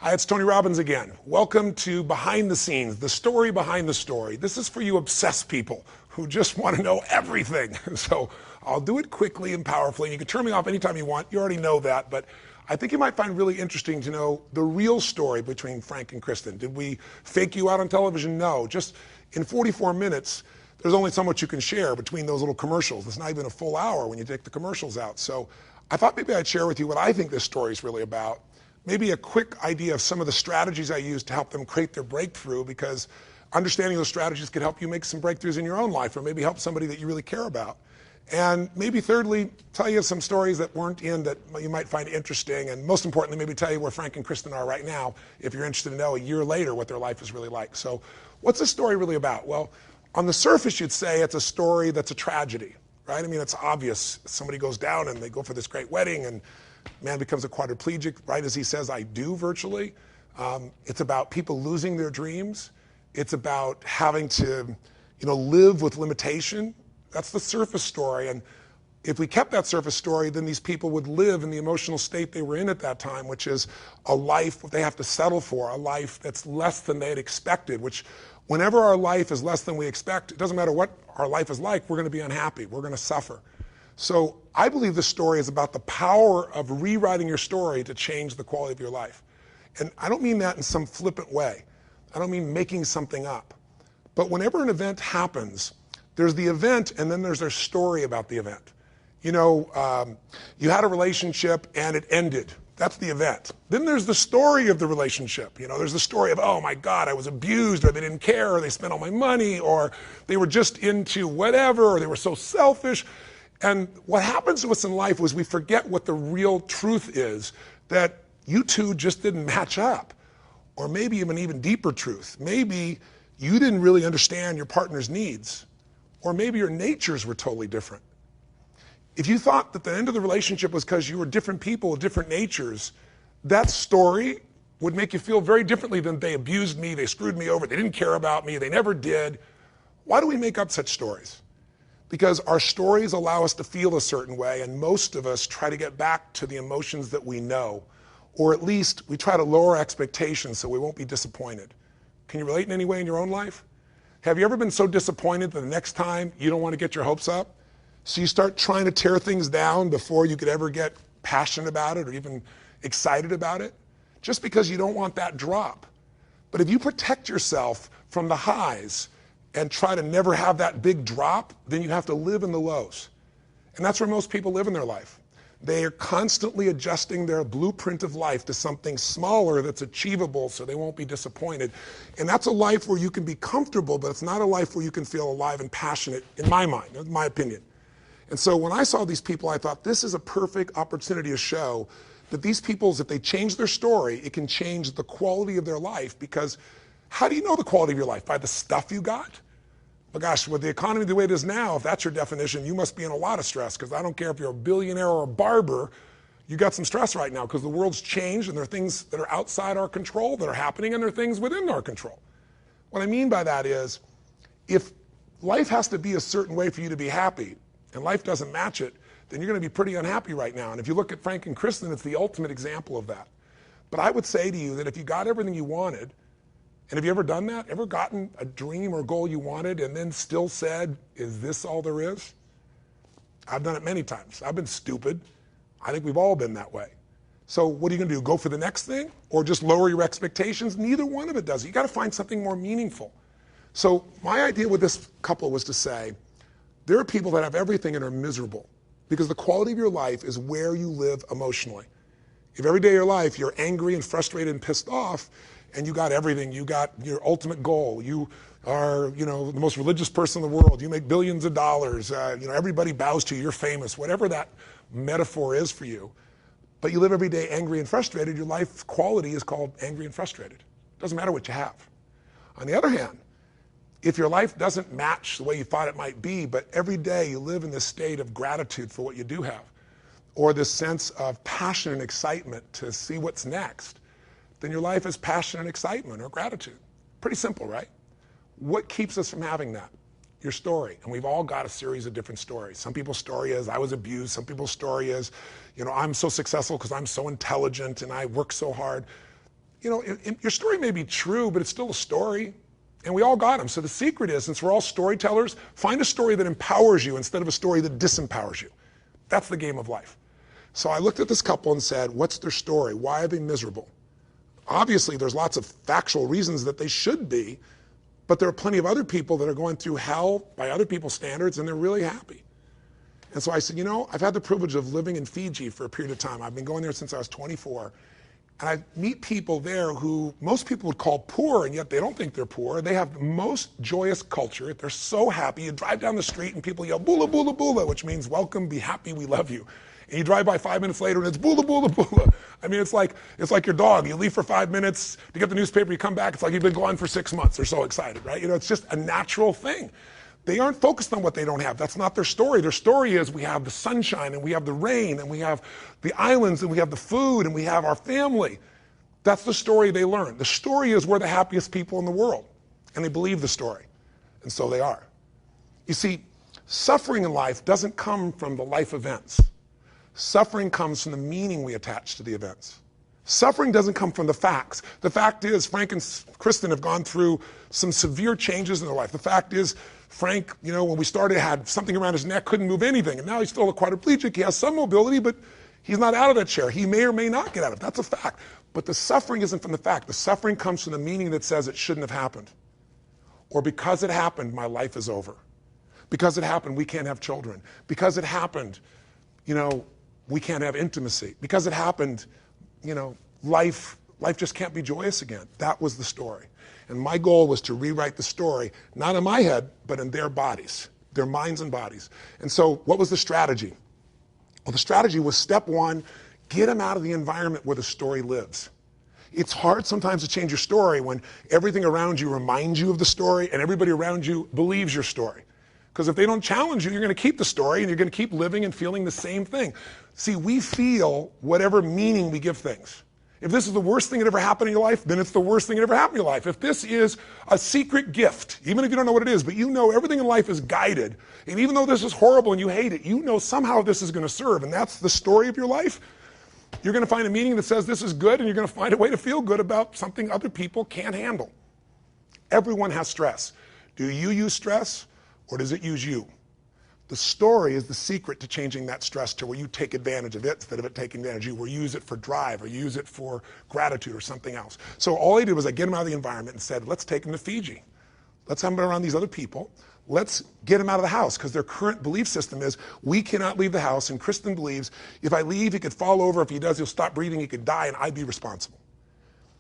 Hi, it's Tony Robbins again. Welcome to Behind the Scenes, the story behind the story. This is for you obsessed people who just want to know everything. So I'll do it quickly and powerfully. You can turn me off anytime you want. You already know that, but I think you might find really interesting to know the real story between Frank and Kristen. Did we fake you out on television? No. Just in 44 minutes, there's only so much you can share between those little commercials. It's not even a full hour when you take the commercials out. So I thought maybe I'd share with you what I think this story is really about. Maybe a quick idea of some of the strategies I use to help them create their breakthrough, because understanding those strategies could help you make some breakthroughs in your own life, or maybe help somebody that you really care about. And maybe thirdly, tell you some stories that weren't in that you might find interesting, and most importantly, maybe tell you where Frank and Kristen are right now, if you're interested to know a year later what their life is really like. So what's this story really about? Well, on the surface, you'd say it's a story that's a tragedy, right? I mean, it's obvious. Somebody goes down and they go for this great wedding, and man becomes a quadriplegic right as he says, "I do," virtually. It's about people losing their dreams. It's about having to, live with limitation. That's the surface story. And if we kept that surface story, then these people would live in the emotional state they were in at that time, which is a life they have to settle for, a life that's less than they had expected, which whenever our life is less than we expect, it doesn't matter what our life is like, we're going to be unhappy. We're going to suffer. So I believe this story is about the power of rewriting your story to change the quality of your life. And I don't mean that in some flippant way. I don't mean making something up. But whenever an event happens, there's the event and then there's their story about the event. You had a relationship and it ended. That's the event. Then there's the story of the relationship. There's the story of, oh my God, I was abused, or they didn't care, or they spent all my money, or they were just into whatever, or they were so selfish. And what happens to us in life is we forget what the real truth is, that you two just didn't match up. Or maybe even deeper truth. Maybe you didn't really understand your partner's needs. Or maybe your natures were totally different. If you thought that the end of the relationship was because you were different people with different natures, that story would make you feel very differently than they abused me, they screwed me over, they didn't care about me, they never did. Why do we make up such stories? Because our stories allow us to feel a certain way, and most of us try to get back to the emotions that we know, or at least we try to lower expectations so we won't be disappointed. Can you relate in any way in your own life? Have you ever been so disappointed that the next time you don't want to get your hopes up? So you start trying to tear things down before you could ever get passionate about it or even excited about it, just because you don't want that drop. But if you protect yourself from the highs and try to never have that big drop, then you have to live in the lows. And that's where most people live in their life. They are constantly adjusting their blueprint of life to something smaller that's achievable so they won't be disappointed. And that's a life where you can be comfortable, but it's not a life where you can feel alive and passionate, in my mind, in my opinion. And so when I saw these people, I thought this is a perfect opportunity to show that these people, if they change their story, it can change the quality of their life. Because how do you know the quality of your life? By the stuff you got? Well, gosh, with the economy the way it is now, if that's your definition, you must be in a lot of stress, because I don't care if you're a billionaire or a barber, you got some stress right now because the world's changed and there are things that are outside our control that are happening, and there are things within our control. What I mean by that is, if life has to be a certain way for you to be happy, and life doesn't match it, then you're going to be pretty unhappy right now. And if you look at Frank and Kristen, it's the ultimate example of that. But I would say to you that if you got everything you wanted, and have you ever done that? Ever gotten a dream or goal you wanted and then still said, is this all there is? I've done it many times. I've been stupid. I think we've all been that way. So what are you going to do? Go for the next thing? Or just lower your expectations? Neither one of it does. You got to find something more meaningful. So my idea with this couple was to say, there are people that have everything and are miserable, because the quality of your life is where you live emotionally. If every day of your life you're angry and frustrated and pissed off, and you got everything, you got your ultimate goal, you are the most religious person in the world, you make billions of dollars, everybody bows to you, you're famous, whatever that metaphor is for you, but you live every day angry and frustrated, your life quality is called angry and frustrated. Doesn't matter what you have. On the other hand, if your life doesn't match the way you thought it might be, but every day you live in this state of gratitude for what you do have, or this sense of passion and excitement to see what's next, then your life is passion and excitement or gratitude. Pretty simple, right? What keeps us from having that? Your story. And we've all got a series of different stories. Some people's story is, I was abused. Some people's story is, I'm so successful because I'm so intelligent and I work so hard. your story may be true, but it's still a story. And we all got them. So the secret is, since we're all storytellers, find a story that empowers you instead of a story that disempowers you. That's the game of life. So I looked at this couple and said, what's their story? Why are they miserable? Obviously, there's lots of factual reasons that they should be, but there are plenty of other people that are going through hell by other people's standards, and they're really happy. And so I said, I've had the privilege of living in Fiji for a period of time. I've been going there since I was 24. And I meet people there who most people would call poor, and yet they don't think they're poor. They have the most joyous culture. They're so happy. You drive down the street and people yell, bula, bula, bula, which means welcome, be happy, we love you. And you drive by 5 minutes later and it's bula, bula, bula. I mean, it's like your dog. You leave for 5 minutes to get the newspaper, you come back, it's like you've been gone for 6 months. They're so excited, right? It's just a natural thing. They aren't focused on what they don't have. That's not their story. Their story is we have the sunshine and we have the rain and we have the islands and we have the food and we have our family. That's the story they learn. The story is we're the happiest people in the world. And they believe the story. And so they are. You see, suffering in life doesn't come from the life events. Suffering comes from the meaning we attach to the events. Suffering doesn't come from the facts. The fact is, Frank and Kristen have gone through some severe changes in their life. The fact is, Frank, when we started, had something around his neck, couldn't move anything. And now he's still a quadriplegic. He has some mobility, but he's not out of that chair. He may or may not get out of it. That's a fact. But the suffering isn't from the fact. The suffering comes from the meaning that says it shouldn't have happened. Or because it happened, my life is over. Because it happened, we can't have children. Because it happened, we can't have intimacy. Because it happened, life just can't be joyous again. That was the story. And my goal was to rewrite the story, not in my head, but in their bodies, their minds and bodies. And so what was the strategy? Well, the strategy was step one, get them out of the environment where the story lives. It's hard sometimes to change your story when everything around you reminds you of the story and everybody around you believes your story. Because if they don't challenge you, you're going to keep the story and you're going to keep living and feeling the same thing. See, we feel whatever meaning we give things. If this is the worst thing that ever happened in your life, then it's the worst thing that ever happened in your life. If this is a secret gift, even if you don't know what it is, but everything in life is guided, and even though this is horrible and you hate it, somehow this is going to serve, and that's the story of your life, you're going to find a meaning that says this is good, and you're going to find a way to feel good about something other people can't handle. Everyone has stress. Do you use stress, or does it use you? The story is the secret to changing that stress to where you take advantage of it instead of it taking advantage of you, or use it for drive, or use it for gratitude or something else. So all I did was I get them out of the environment and said, let's take them to Fiji. Let's have them around these other people. Let's get them out of the house, because their current belief system is we cannot leave the house, and Kristen believes if I leave, he could fall over. If he does, he'll stop breathing, he could die, and I'd be responsible.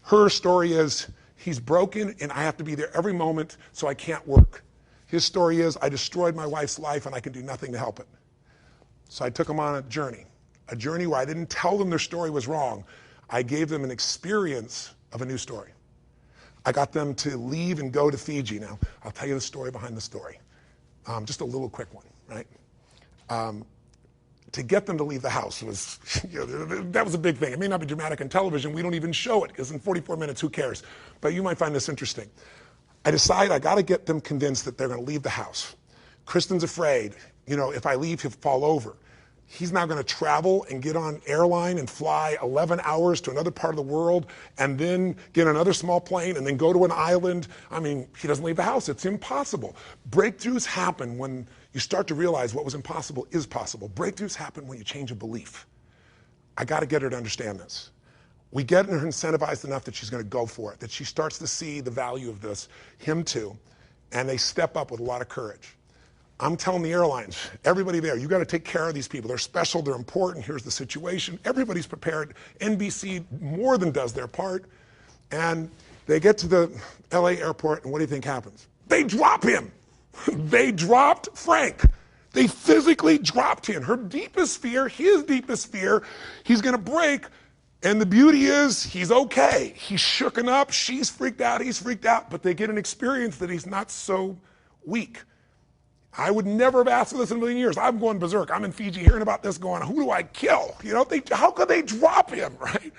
Her story is he's broken, and I have to be there every moment, so I can't work. His story is, I destroyed my wife's life and I can do nothing to help it. So I took them on a journey where I didn't tell them their story was wrong. I gave them an experience of a new story. I got them to leave and go to Fiji. Now, I'll tell you the story behind the story. Just a little quick one, right? To get them to leave the house was, that was a big thing. It may not be dramatic on television. We don't even show it, because in 44 minutes, who cares? But you might find this interesting. I decide I got to get them convinced that they're going to leave the house. Kristen's afraid, if I leave, he'll fall over. He's now going to travel and get on airline and fly 11 hours to another part of the world and then get another small plane and then go to an island. I mean, he doesn't leave the house. It's impossible. Breakthroughs happen when you start to realize what was impossible is possible. Breakthroughs happen when you change a belief. I got to get her to understand this. We get her incentivized enough that she's going to go for it, that she starts to see the value of this, him too, and they step up with a lot of courage. I'm telling the airlines, everybody there, you got to take care of these people. They're special, they're important, here's the situation. Everybody's prepared. NBC more than does their part. And they get to the LA airport, and what do you think happens? They drop him. They dropped Frank. They physically dropped him. Her deepest fear, his deepest fear, he's going to break. And the beauty is, he's okay. He's shooken up, she's freaked out, he's freaked out, but they get an experience that he's not so weak. I would never have asked for this in a million years. I'm going berserk. I'm in Fiji hearing about this going, who do I kill? How could they drop him, right?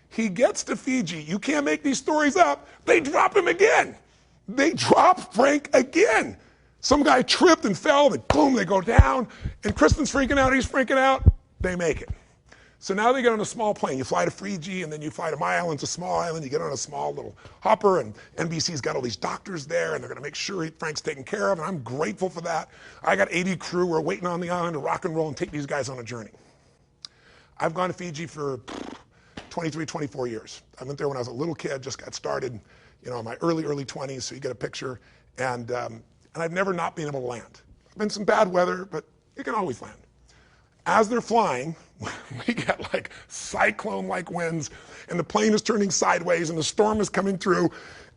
He gets to Fiji. You can't make these stories up. They drop him again. They drop Frank again. Some guy tripped and fell, and boom, they go down. And Kristen's freaking out, he's freaking out. They make it. So now they get on a small plane. You fly to Fiji, and then you fly to my island, it's a small island. You get on a small little hopper, and NBC's got all these doctors there, and they're going to make sure Frank's taken care of, and I'm grateful for that. I got 80 crew. We're waiting on the island to rock and roll and take these guys on a journey. I've gone to Fiji for 23, 24 years. I went there when I was a little kid, just got started, in my early 20s, so you get a picture. And I've never not been able to land. I've been some bad weather, but you can always land. As they're flying, we get like cyclone-like winds, and the plane is turning sideways, and the storm is coming through,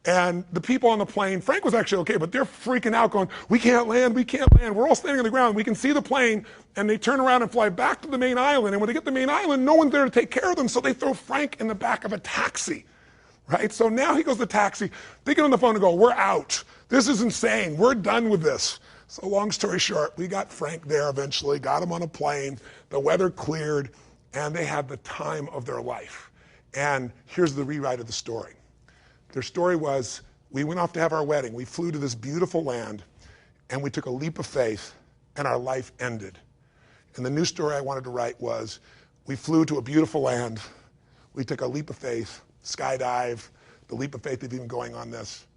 and the people on the plane, Frank was actually okay, but they're freaking out going, we can't land, we can't land. We're all standing on the ground. We can see the plane, and they turn around and fly back to the main island, and when they get to the main island, no one's there to take care of them, so they throw Frank in the back of a taxi, right? So now he goes to the taxi. They get on the phone and go, we're out. This is insane. We're done with this. So long story short, we got Frank there eventually, got him on a plane, the weather cleared, and they had the time of their life. And here's the rewrite of the story. Their story was, we went off to have our wedding. We flew to this beautiful land, and we took a leap of faith, and our life ended. And the new story I wanted to write was, we flew to a beautiful land, we took a leap of faith, skydive, the leap of faith of even going on this,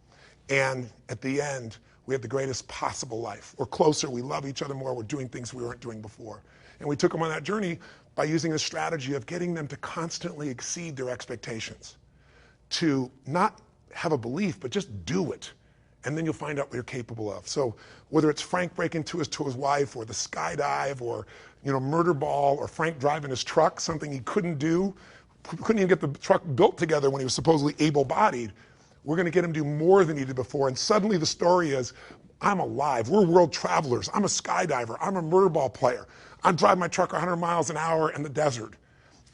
and at the end, we had the greatest possible life. We're closer, we love each other more, we're doing things we weren't doing before. And we took them on that journey by using the strategy of getting them to constantly exceed their expectations. To not have a belief, but just do it. And then you'll find out what you're capable of. So whether it's Frank breaking to his wife, or the skydive, or murder ball, or Frank driving his truck, something he couldn't do, couldn't even get the truck built together when he was supposedly able-bodied, we're going to get him to do more than he did before. And suddenly the story is, I'm alive. We're world travelers. I'm a skydiver. I'm a murder ball player. I'm driving my truck 100 miles an hour in the desert.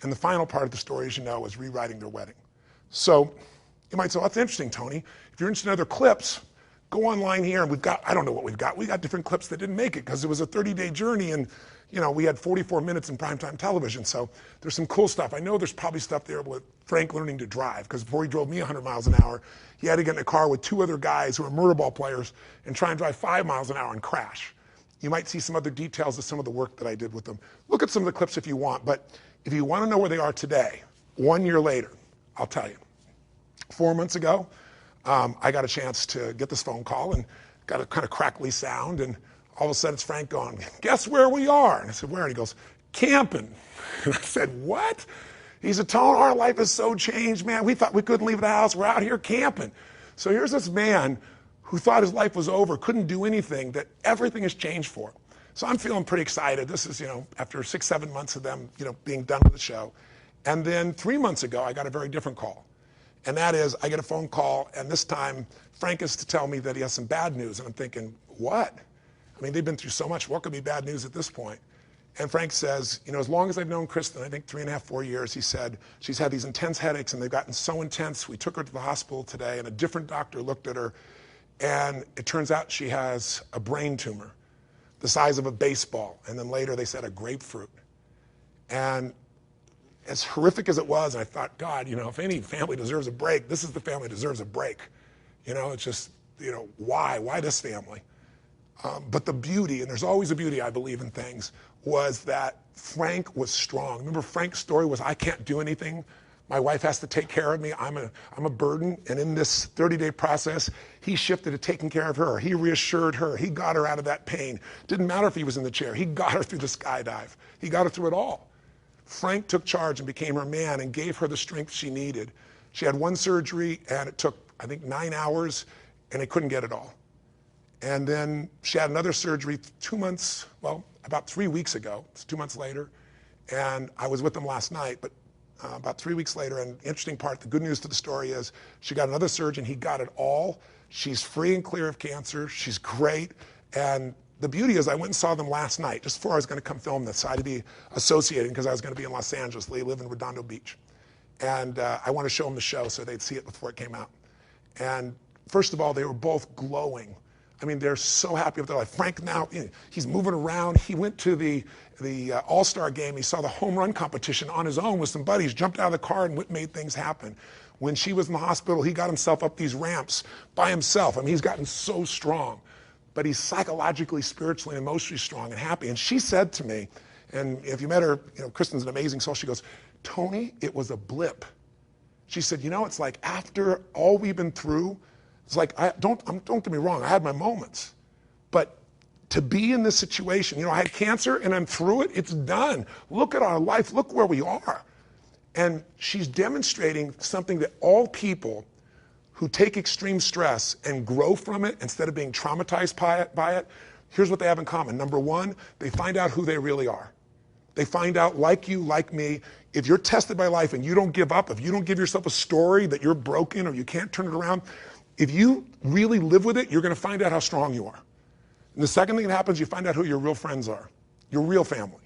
And the final part of the story, as you know, is rewriting their wedding. So you might say, well, that's interesting, Tony. If you're interested in other clips, go online here, and I don't know what we've got. We got different clips that didn't make it because it was a 30-day journey, and we had 44 minutes in primetime television. So there's some cool stuff. I know there's probably stuff there with Frank learning to drive, because before he drove me 100 miles an hour, he had to get in a car with 2 other guys who are murder ball players and try and drive 5 miles an hour and crash. You might see some other details of some of the work that I did with them. Look at some of the clips if you want, but if you want to know where they are today, 1 year later, I'll tell you. 4 months ago, I got a chance to get this phone call and got a kind of crackly sound, and all of a sudden it's Frank going, guess where we are? And I said, where? And he goes, camping. And I said, what? He said, Tone, our life is so changed, man. We thought we couldn't leave the house. We're out here camping. So here's this man who thought his life was over, couldn't do anything, that everything has changed for him. So I'm feeling pretty excited. This is, after 6, 7 months of them, being done with the show. And then 3 months ago, I got a very different call. And that is, I get a phone call, and this time, Frank is to tell me that he has some bad news. And I'm thinking, what? I mean, they've been through so much. What could be bad news at this point? And Frank says, as long as I've known Kristen, I think 3.5, 4 years, he said, she's had these intense headaches, and they've gotten so intense. We took her to the hospital today, and a different doctor looked at her, and it turns out she has a brain tumor the size of a baseball. And then later they said a grapefruit. And as horrific as it was, and I thought, God, if any family deserves a break, this is the family that deserves a break. It's just, why this family? But the beauty, and there's always a beauty, I believe, in things, was that Frank was strong. Remember, Frank's story was, I can't do anything. My wife has to take care of me. I'm a burden. And in this 30-day process, he shifted to taking care of her. He reassured her. He got her out of that pain. Didn't matter if he was in the chair. He got her through the skydive. He got her through it all. Frank took charge and became her man and gave her the strength she needed. She had 1 surgery, and it took, I think, 9 hours, and they couldn't get it all. And then she had another surgery 2 months, about 3 weeks ago. It's 2 months later. And I was with them last night, but about 3 weeks later, and the interesting part, the good news to the story is she got another surgeon. He got it all. She's free and clear of cancer. She's great. And the beauty is I went and saw them last night, just before I was going to come film this. So I had to be associated because I was going to be in Los Angeles. They live in Redondo Beach. And I want to show them the show so they'd see it before it came out. And first of all, they were both glowing. I mean, they're so happy with their life. Frank now, he's moving around. He went to the All-Star game. He saw the home run competition on his own with some buddies, jumped out of the car and made things happen. When she was in the hospital, he got himself up these ramps by himself. I mean, he's gotten so strong. But he's psychologically, spiritually, and emotionally strong and happy. And she said to me, And if you met her, Kristen's an amazing soul. She goes, Tony, it was a blip. She said, it's like after all we've been through, it's like, don't get me wrong, I had my moments. But to be in this situation, I had cancer and I'm through it, it's done. Look at our life, look where we are. And she's demonstrating something that all people who take extreme stress and grow from it instead of being traumatized by it, here's what they have in common. Number one, they find out who they really are. They find out, like you, like me, if you're tested by life and you don't give up, if you don't give yourself a story that you're broken or you can't turn it around, if you really live with it, you're going to find out how strong you are. And the second thing that happens, you find out who your real friends are, your real family.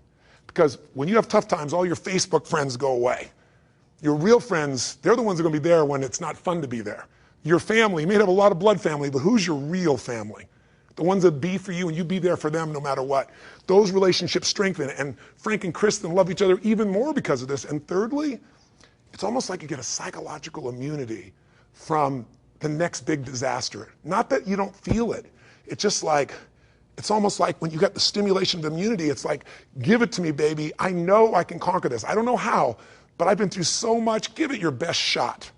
Because when you have tough times, all your Facebook friends go away. Your real friends, they're the ones that are going to be there when it's not fun to be there. Your family, you may have a lot of blood family, but who's your real family? The ones that be for you and you be there for them no matter what. Those relationships strengthen, and Frank and Kristen love each other even more because of this. And thirdly, it's almost like you get a psychological immunity from the next big disaster. Not that you don't feel it. It's just like, it's almost like when you get the stimulation of immunity, it's like, give it to me, baby. I know I can conquer this. I don't know how, but I've been through so much. Give it your best shot.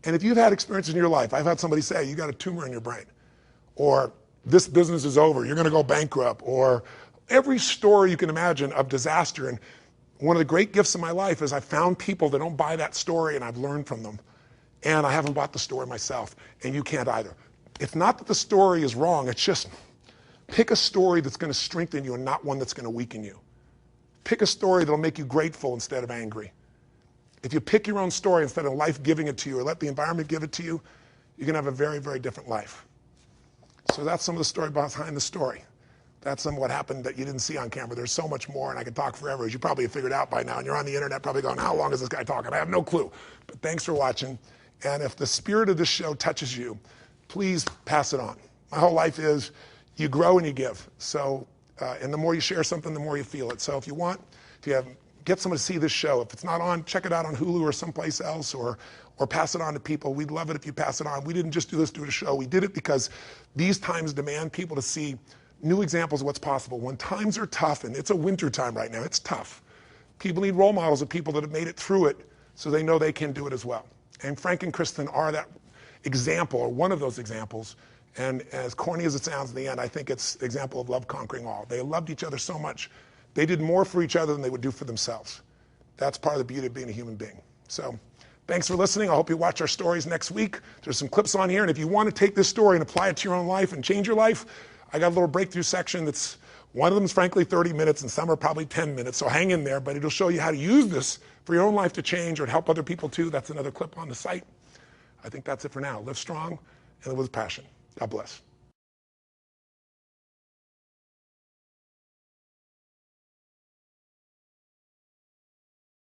And if you've had experiences in your life, I've had somebody say, you got a tumor in your brain, or this business is over, you're gonna go bankrupt, or every story you can imagine of disaster. And one of the great gifts of my life is I found people that don't buy that story and I've learned from them. And I haven't bought the story myself, and you can't either. It's not that the story is wrong, it's just pick a story that's gonna strengthen you and not one that's gonna weaken you. Pick a story that'll make you grateful instead of angry. If you pick your own story instead of life giving it to you or let the environment give it to you, you're gonna have a very, very different life. So that's some of the story behind the story. That's some of what happened that you didn't see on camera. There's so much more, and I could talk forever, as you probably have figured out by now, and you're on the internet probably going, how long is this guy talking? I have no clue. But thanks for watching, and if the spirit of this show touches you, please pass it on. My whole life is you grow and you give. So, and the more you share something, the more you feel it. So if you get someone to see this show. If it's not on, check it out on Hulu or someplace else, or pass it on to people. We'd love it if you pass it on. We didn't just do this to do a show. We did it because these times demand people to see new examples of what's possible. When times are tough, and it's a winter time right now, it's tough. People need role models of people that have made it through it so they know they can do it as well. And Frank and Kristen are that example, or one of those examples. And as corny as it sounds in the end, I think it's the example of love conquering all. They loved each other so much. They did more for each other than they would do for themselves. That's part of the beauty of being a human being. So thanks for listening. I hope you watch our stories next week. There's some clips on here. And if you want to take this story and apply it to your own life and change your life, I got a little breakthrough section that's, one of them is frankly 30 minutes and some are probably 10 minutes. So hang in there, but it'll show you how to use this for your own life to change or to help other people too. That's another clip on the site. I think that's it for now. Live strong and live with passion. God bless.